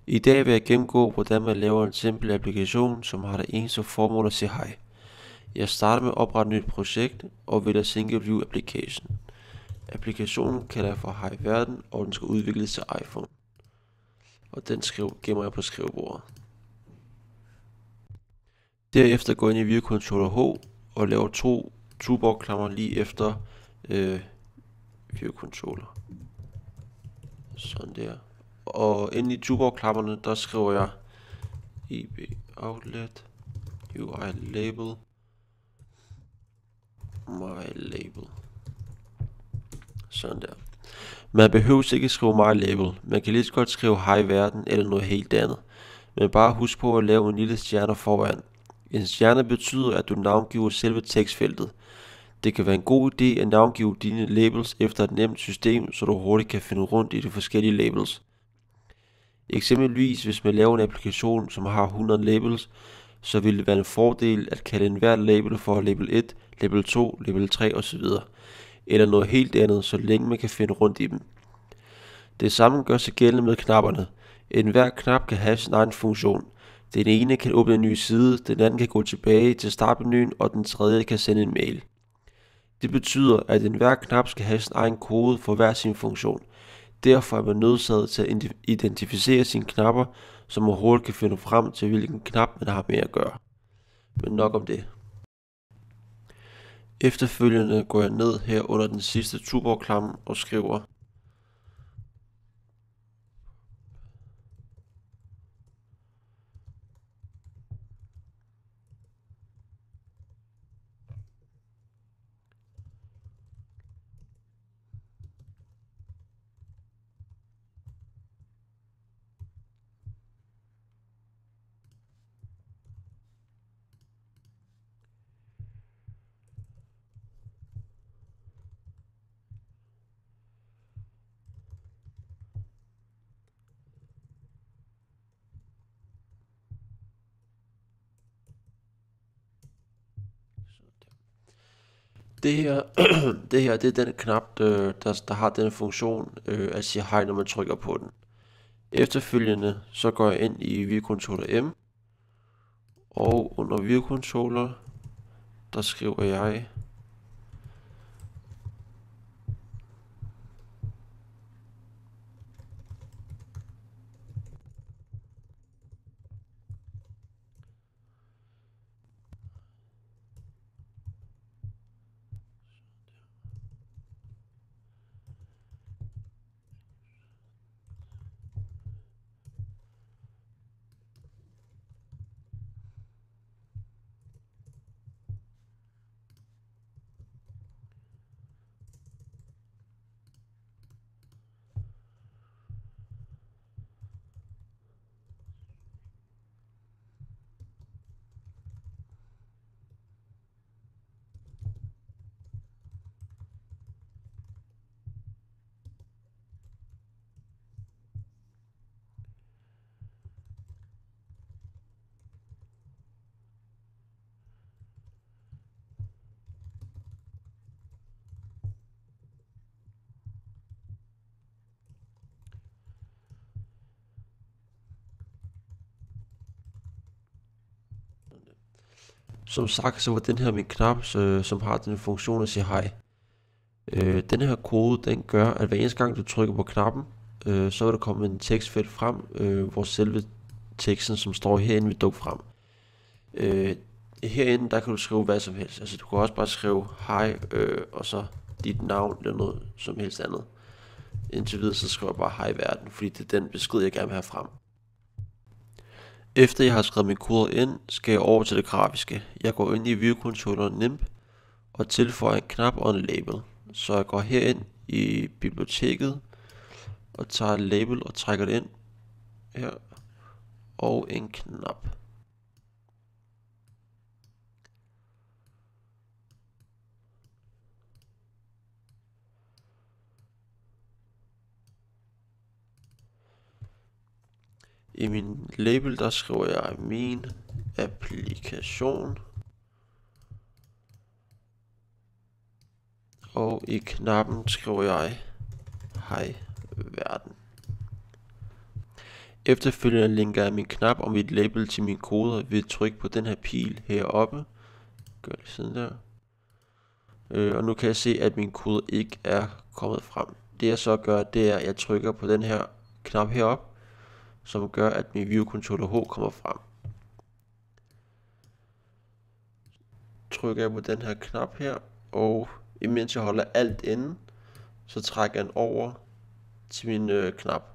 I dag vil jeg gennemgå, hvordan man laver en simpel applikation, som har det eneste formål at sige hej. Jeg starter med at oprette et nyt projekt og vælger Single View Application. Applikationen kalder jeg for Hej Verden, og den skal udvikles til iPhone. Og den gemmer jeg på skrivebordet. Derefter går jeg ind i View Controller H og laver to toolbar-klammer lige efter View Controller. Sådan der. Og inde i toolbar-klammerne, der skriver jeg EB Outlet, UI Label, My Label. Sådan der. Man behøver ikke skrive My Label. Man kan lige så godt skrive Hej Verden eller noget helt andet. Men bare husk på at lave en lille stjerne foran. En stjerne betyder, at du navngiver selve tekstfeltet. Det kan være en god idé at navngive dine labels efter et nemt system, så du hurtigt kan finde rundt i de forskellige labels. Eksempelvis hvis man laver en applikation, som har 100 labels, så vil det være en fordel at kalde enhver label for label 1, label 2, label 3 osv. Eller noget helt andet, så længe man kan finde rundt i dem. Det samme gør sig gældende med knapperne. Enhver knap kan have sin egen funktion. Den ene kan åbne en ny side, den anden kan gå tilbage til startmenuen, og den tredje kan sende en mail. Det betyder, at enhver knap skal have sin egen kode for hver sin funktion. Derfor er man nødsaget til at identificere sine knapper, så man hurtigt kan finde frem til, hvilken knap man har med at gøre. Men nok om det. Efterfølgende går jeg ned her under den sidste toolbar-klamme og skriver det her det er den knap, der har den funktion at sige hej, når man trykker på den. Efterfølgende så går jeg ind i View Controller M, og under View Controller, der skriver jeg som sagt, så var den her min knap, som har den funktion at sige hej. Den her kode, den gør, at hver eneste gang du trykker på knappen, så vil der komme en tekstfelt frem, hvor selve teksten, som står herinde, vil dukke frem. Herinde, der kan du skrive hvad som helst. Altså du kan også bare skrive hej, og så dit navn eller noget som helst andet. Indtil videre, så skriver jeg bare hej verden, fordi det er den besked, jeg gerne vil have frem. Efter jeg har skrevet min kode ind, skal jeg over til det grafiske. Jeg går ind i View Controller NIMP og tilføjer en knap og en label. Så jeg går herind i biblioteket og tager et label og trækker det ind her, og en knap. I min label, der skriver jeg min applikation, og i knappen skriver jeg hej verden. Efterfølgende linker jeg min knap og mit label til mine koder ved at trykke på den her pil heroppe. Gør det siden der. Og nu kan jeg se, at min kode ikke er kommet frem. Det jeg så gør, det er, at jeg trykker på den her knap heroppe, som gør, at min View Controller H kommer frem. Trykker jeg på den her knap her, og imens jeg holder alt inde, så trækker jeg den over til min knap.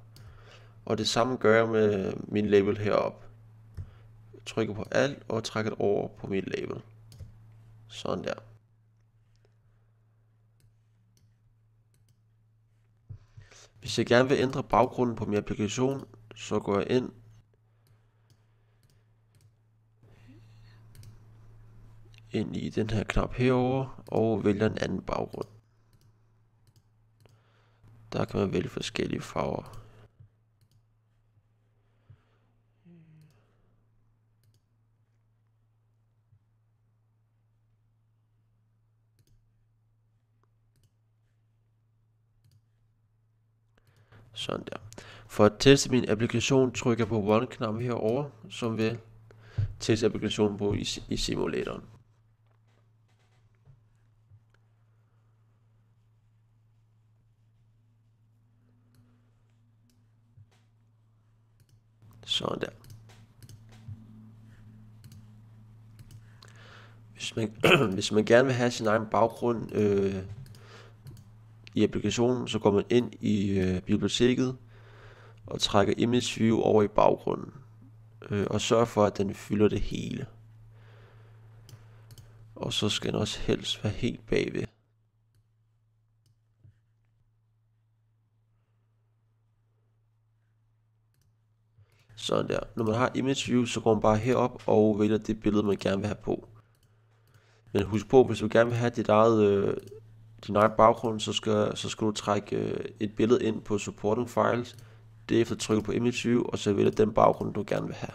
Og det samme gør jeg med min label heroppe. Jeg trykker på alt og trækker det over på mit label. Sådan der. Hvis jeg gerne vil ændre baggrunden på min applikation, så går jeg ind i den her knap herover og vælger en anden baggrund. Der kan man vælge forskellige farver. Sådan der. For at teste min applikation, trykker jeg på Run-knappen herover, som vil teste applikationen på i simulatoren. Sådan der. Hvis man gerne vil have sin egen baggrund i applikationen, så går man ind i biblioteket og trækker Image View over i baggrunden. Og sørger for, at den fylder det hele. Og så skal den også helst være helt bagved. Sådan der. Når man har Image View, så går man bare herop og vælger det billede, man gerne vil have på. Men husk på, hvis du gerne vil have din egen baggrund, så skal du trække et billede ind på Supporting Files. Derefter trykke på Image View, og så vælge den baggrund, du gerne vil have.